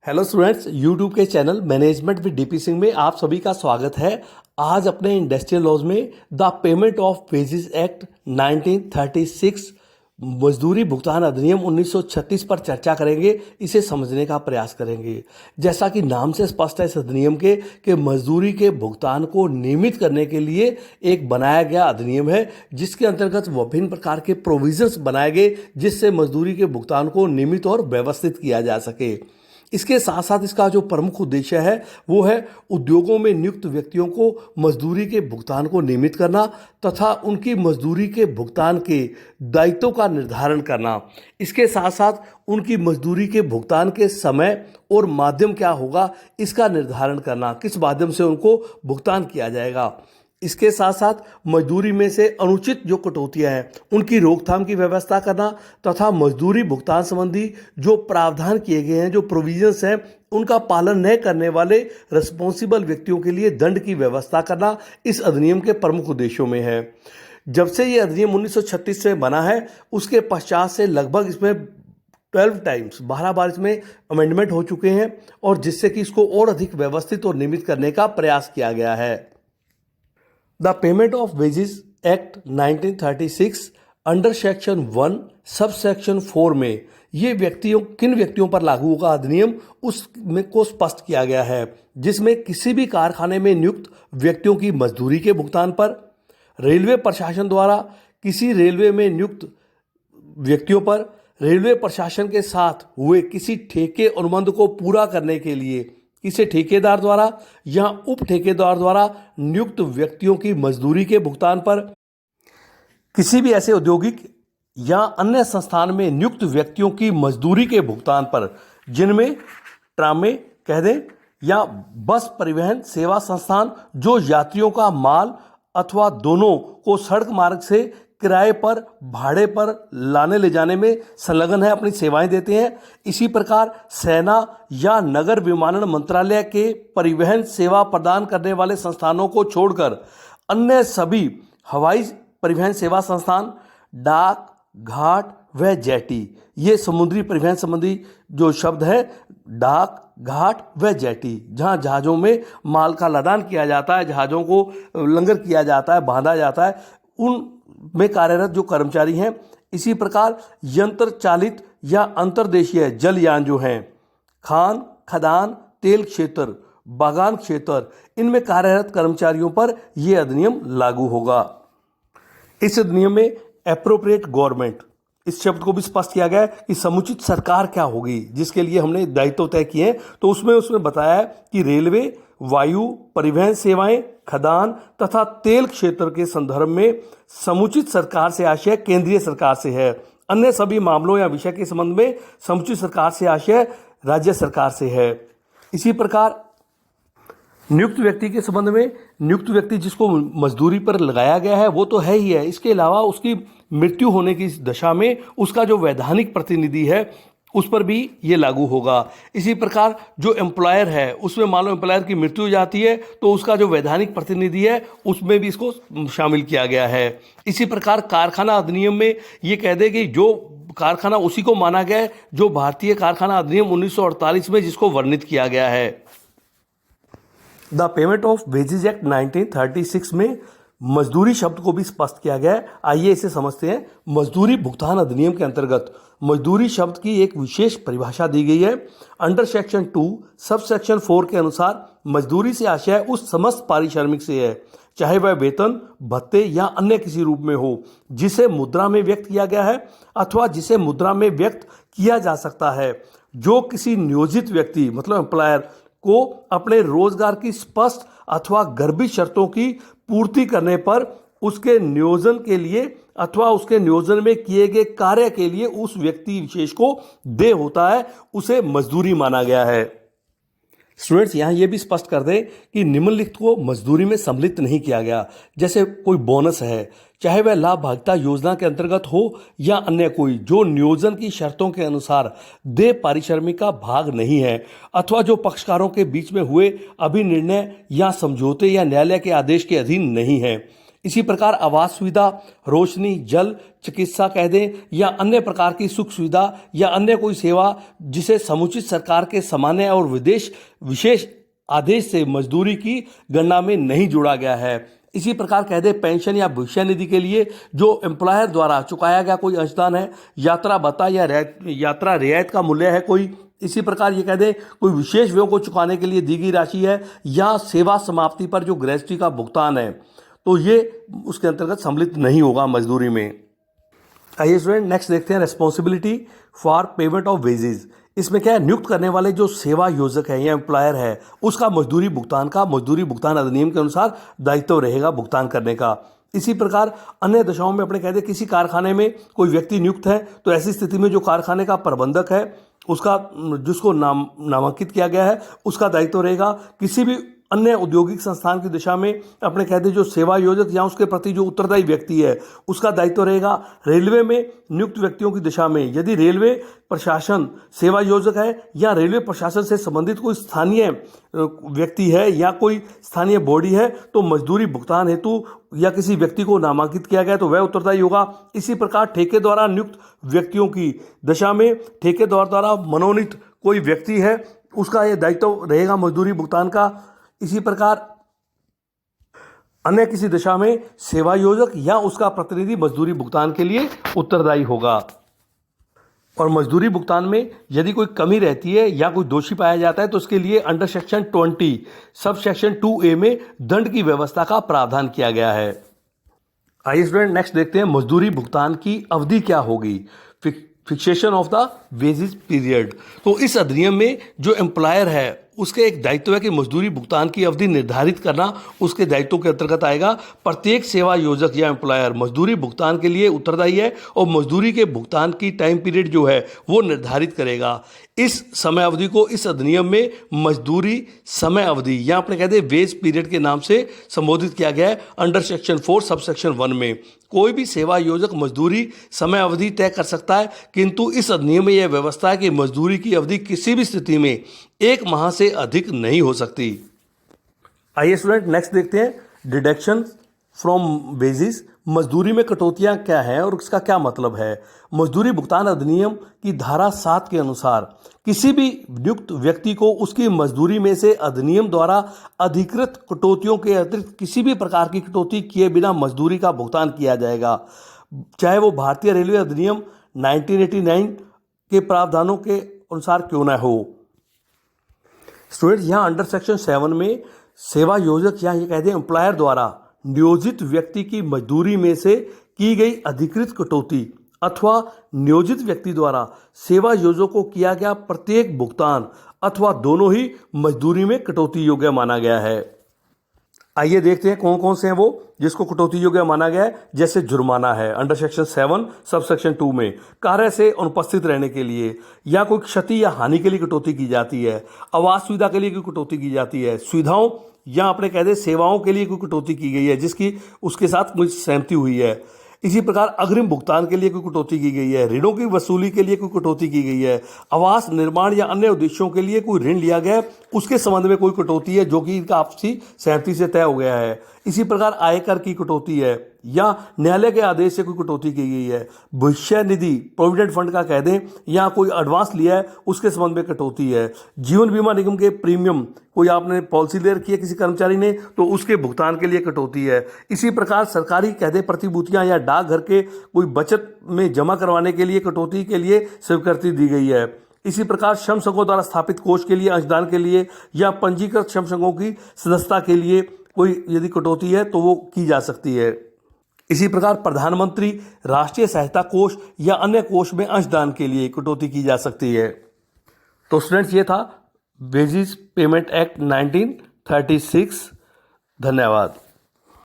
Hello students, YouTube के channel management with DP Singh में आप सभी का स्वागत है। आज अपने इंडस्ट्रियल लॉज में the payment of wages act 1936 मजदूरी भुगतान अधिनियम 1936 पर चर्चा करेंगे। इसे समझने का प्रयास करेंगे। जैसा कि नाम से स्पष्ट है इस अधिनियम के कि मजदूरी के भुगतान को नियमित करने के लिए एक बनाया गया अधिनियम है, जिसके अंतर्गत विभिन्न प्रकार के प्रोविजंस बनाए गए जिससे मजदूरी के भुगतान को नियमित और व्यवस्थित किया जा सके। इसके साथ साथ इसका जो प्रमुख उद्देश्य है वो है उद्योगों में नियुक्त व्यक्तियों को मजदूरी के भुगतान को नियमित करना तथा उनकी मजदूरी के भुगतान के दायित्वों का निर्धारण करना। इसके साथ साथ उनकी मजदूरी के भुगतान के समय और माध्यम क्या होगा इसका निर्धारण करना, किस माध्यम से उनको भुगतान किया जाएगा। इसके साथ साथ मजदूरी में से अनुचित जो कटौतियां हैं उनकी रोकथाम की व्यवस्था करना तथा मजदूरी भुगतान संबंधी जो प्रावधान किए गए हैं, जो प्रोविजंस हैं, उनका पालन न करने वाले रिस्पॉन्सिबल व्यक्तियों के लिए दंड की व्यवस्था करना इस अधिनियम के प्रमुख उद्देश्यों में है। जब से ये अधिनियम 1936 में बना है उसके पश्चात से लगभग इसमें 12 बार इसमें अमेंडमेंट हो चुके हैं और जिससे कि इसको और अधिक व्यवस्थित और नियमित करने का प्रयास किया गया है। The payment of wages act 1936 under section 1 sub section 4 में ये किन व्यक्तियों पर लागू होगा अधिनियम उसमें को स्पष्ट किया गया है, जिसमें किसी भी कारखाने में नियुक्त व्यक्तियों की मजदूरी के भुगतान पर, रेलवे प्रशासन द्वारा किसी रेलवे में नियुक्त व्यक्तियों पर, रेलवे प्रशासन के साथ हुए किसी ठेके अनुबंध को पूरा करने के लिए किसी ठेकेदार द्वारा या उप ठेकेदार द्वारा नियुक्त व्यक्तियों की मजदूरी के भुगतान पर, किसी भी ऐसे औद्योगिक या अन्य संस्थान में नियुक्त व्यक्तियों की मजदूरी के भुगतान पर जिनमें ट्रामे कह दें या बस परिवहन सेवा संस्थान जो यात्रियों का माल अथवा दोनों को सड़क मार्ग से किराए पर भाड़े पर लाने ले जाने में संलग्न है, अपनी सेवाएं देते हैं। इसी प्रकार सेना या नगर विमानन मंत्रालय के परिवहन सेवा प्रदान करने वाले संस्थानों को छोड़कर अन्य सभी हवाई परिवहन सेवा संस्थान, डाक, घाट व जेटी, ये समुद्री परिवहन संबंधी जो शब्द है, डाक, घाट व जेटी, जहां जहाज़ों में माल का लदान किया जाता है, जहाज़ों को लंगर किया जाता है, बांधा जाता है, उन में कार्यरत जो कर्मचारी हैं। इसी प्रकार यंत्र चालित या अंतर्देशीय जलयान जो हैं, खान, खदान, तेल क्षेत्र, बागान क्षेत्र, इनमें कार्यरत कर्मचारियों पर यह अधिनियम लागू होगा। इस अधिनियम में एप्रोप्रिएट गवर्नमेंट इस शब्द को भी स्पष्ट किया गया है कि समुचित सरकार क्या होगी, जिसके लिए हमने दायित्व तय किए हैं। तो उसमें बताया है कि रेलवे, वायु परिवहन सेवाएं, खदान तथा तेल क्षेत्र के संदर्भ में समुचित सरकार से आशय केंद्रीय सरकार से है। अन्य सभी मामलों या विषय के संबंध में समुचित सरकार से आशय राज्य सरकार से है। इसी प्रकार नियुक्त व्यक्ति के संबंध में नियुक्त व्यक्ति जिसको मजदूरी पर लगाया गया है वो तो है ही है, इसके अलावा उसकी मृत्यु होने की दशा में उसका जो वैधानिक प्रतिनिधि है उस पर भी ये लागू होगा। इसी प्रकार जो एम्प्लॉयर है उसमें मान लो एम्प्लॉयर की मृत्यु हो जाती है तो उसका जो वैधानिक प्रतिनिधि है उसमें भी इसको शामिल किया गया है। इसी प्रकार कारखाना अधिनियम में ये कह दे कि जो कारखाना उसी को माना गया है जो भारतीय कारखाना अधिनियम 1948 में जिसको वर्णित किया गया है। The payment of wages act 1936 में मजदूरी शब्द को भी स्पष्ट किया गया है। आइए इसे समझते हैं। मजदूरी भुगतान अधिनियम के अंतर्गत मजदूरी शब्द की एक विशेष परिभाषा दी गई है। अंडर सेक्शन 2 सब सेक्शन 4 के अनुसार मजदूरी से आशय उस समस्त पारिश्रमिक से है, चाहे वह वेतन, भत्ते या अन्य किसी रूप में हो, जिसे मुद्रा में व्यक्त किया गया है अथवा जिसे मुद्रा में व्यक्त किया जा सकता है, जो किसी नियोजित व्यक्ति मतलब एम्प्लॉयर को अपने रोजगार की स्पष्ट अथवा गर्भित शर्तों की पूर्ति करने पर उसके नियोजन के लिए अथवा उसके नियोजन में किए गए कार्य के लिए उस व्यक्ति विशेष को देय होता है, उसे मजदूरी माना गया है। स्टूडेंट्स यहाँ ये भी स्पष्ट कर दें कि निम्नलिखित को मजदूरी में सम्मिलित नहीं किया गया। जैसे कोई बोनस है, चाहे वह लाभ भागिता योजना के अंतर्गत हो या अन्य कोई, जो नियोजन की शर्तों के अनुसार देय पारिश्रमिक का भाग नहीं है अथवा जो पक्षकारों के बीच में हुए अभिनिर्णय या समझौते या न्यायालय के आदेश के अधीन नहीं है। इसी प्रकार आवास सुविधा, रोशनी, जल, चिकित्सा कह दें या अन्य प्रकार की सुख सुविधा या अन्य कोई सेवा जिसे समुचित सरकार के सामान्य और विशेष आदेश से मजदूरी की गणना में नहीं जोड़ा गया है। इसी प्रकार कह दे पेंशन या भविष्य निधि के लिए जो एम्प्लॉयर द्वारा चुकाया गया कोई अंशदान है, यात्रा भत्ता या यात्रा रियायत का मूल्य है कोई। इसी प्रकार ये कह दे कोई विशेष व्ययों को चुकाने के लिए दी गई राशि है या सेवा समाप्ति पर जो ग्रेच्युटी का भुगतान है, तो ये उसके अंतर्गत सम्मिलित नहीं होगा मजदूरी में। आइए स्टूडेंट नेक्स्ट देखते हैं responsibility for payment of wages. इसमें क्या है, नियुक्त करने वाले जो सेवा योजक है या एम्प्लॉयर है उसका मजदूरी भुगतान अधिनियम के अनुसार दायित्व रहेगा भुगतान करने का। इसी प्रकार अन्य दशाओं में अपने कहते हैं किसी कारखाने में कोई व्यक्ति नियुक्त है तो ऐसी स्थिति में जो कारखाने का प्रबंधक है उसका जिसको नामांकित किया गया है उसका दायित्व रहेगा। किसी भी अन्य औद्योगिक संस्थान की दिशा में अपने कहते जो सेवा योजक या उसके प्रति जो उत्तरदायी व्यक्ति है उसका दायित्व रहेगा। रेलवे में नियुक्त व्यक्तियों की दिशा में यदि रेलवे प्रशासन सेवा योजक है या रेलवे प्रशासन से संबंधित कोई स्थानीय व्यक्ति है या कोई स्थानीय बॉडी है तो मजदूरी भुगतान हेतु या किसी व्यक्ति को नामांकित किया गया तो वह उत्तरदायी होगा। इसी प्रकार ठेके द्वारा नियुक्त व्यक्तियों की दशा में ठेकेदार द्वारा मनोनीत कोई व्यक्ति है उसका यह दायित्व रहेगा मजदूरी भुगतान का। इसी प्रकार अन्य किसी दिशा में सेवा योजक या उसका प्रतिनिधि मजदूरी भुगतान के लिए उत्तरदायी होगा। और मजदूरी भुगतान में यदि कोई कमी रहती है या कोई दोषी पाया जाता है तो उसके लिए under section 20 sub section 2A में दंड की व्यवस्था का प्रावधान किया गया है। आइए स्टूडेंट नेक्स्ट देखते हैं मजदूरी भुगतान की अवधि क्या होगी। Fixation of the wages period. तो इस अधिनियम में जो एम्प्लॉयर है उसके एक दायित्व है कि मजदूरी भुगतान की अवधि निर्धारित करना उसके दायित्वों के अंतर्गत आएगा। प्रत्येक सेवा योजक या एम्प्लॉयर मजदूरी भुगतान के लिए उत्तरदायी है और मजदूरी के भुगतान की टाइम पीरियड जो है वो निर्धारित करेगा। इस समय अवधि को इस अधिनियम में मजदूरी समय अवधि या अपने कहते हैं वेज पीरियड के नाम से संबोधित किया गया है अंडर सेक्शन 4 सब सेक्शन 1 में। कोई भी सेवा योजक मजदूरी समय अवधि तय कर सकता है, किंतु इस अधिनियम में यह व्यवस्था है कि मजदूरी की अवधि किसी भी स्थिति में 1 माह से अधिक नहीं हो सकती। आइए स्टूडेंट नेक्स्ट देखते हैं डिडक्शन फ्रॉम वेजेस। मजदूरी में कटौतियां क्या हैं और इसका क्या मतलब है। मजदूरी भुगतान अधिनियम की धारा 7 के अनुसार किसी भी नियुक्त व्यक्ति को उसकी मजदूरी में से अधिनियम द्वारा अधिकृत कटौतियों के अतिरिक्त किसी भी प्रकार की कटौती किए बिना मजदूरी का भुगतान किया जाएगा, चाहे वो भारतीय रेलवे अधिनियम 1989 के प्रावधानों के अनुसार क्यों न हो। स्टूडेंट यहाँ अंडर सेक्शन 7 में सेवा योजक या ये कहते हैं एम्प्लॉयर द्वारा नियोजित व्यक्ति की मजदूरी में से की गई अधिकृत कटौती अथवा नियोजित व्यक्ति द्वारा सेवा योजक को किया गया प्रत्येक भुगतान अथवा दोनों ही मजदूरी में कटौती योग्य माना गया है। आइए देखते हैं कौन कौन से हैं वो जिसको कटौती योग्य माना गया है। जैसे जुर्माना है अंडर सेक्शन 7 सब सेक्शन 2 में कार्य से अनुपस्थित रहने के लिए या कोई क्षति या हानि के लिए कटौती की जाती है। आवास सुविधा के लिए कोई कटौती की जाती है। सुविधाओं या अपने कहते सेवाओं के लिए कोई कटौती की गई है जिसकी उसके साथ मुझे सहमति हुई है। इसी प्रकार अग्रिम भुगतान के लिए कोई कटौती की गई है। ऋणों की वसूली के लिए कोई कटौती की गई है। आवास निर्माण या अन्य उद्देश्यों के लिए कोई ऋण लिया गया है उसके संबंध में कोई कटौती है जो कि इनका आपसी सहमति से तय हो गया है। इसी प्रकार आयकर की कटौती है या न्यायालय के आदेश से कोई कटौती की गई है। भविष्य निधि प्रोविडेंट फंड का कह दें या कोई एडवांस लिया है उसके संबंध में कटौती है। जीवन बीमा निगम के प्रीमियम कोई आपने पॉलिसी ले रखी है किसी कर्मचारी ने तो उसके भुगतान के लिए कटौती है। इसी प्रकार सरकारी कह दें प्रतिभूतियां या डाकघर के कोई बचत में जमा करवाने के लिए कटौती के लिए स्वीकृति दी गई है। इसी प्रकार श्रम संघों द्वारा स्थापित कोष के लिए अंशदान के लिए या पंजीकृत श्रम संघों की सदस्यता के लिए कोई यदि कटौती है तो वो की जा सकती है। इसी प्रकार प्रधानमंत्री राष्ट्रीय सहायता कोष या अन्य कोष में अंशदान के लिए कटौती की जा सकती है। तो स्टूडेंट्स ये था वेजेस पेमेंट एक्ट 1936। धन्यवाद।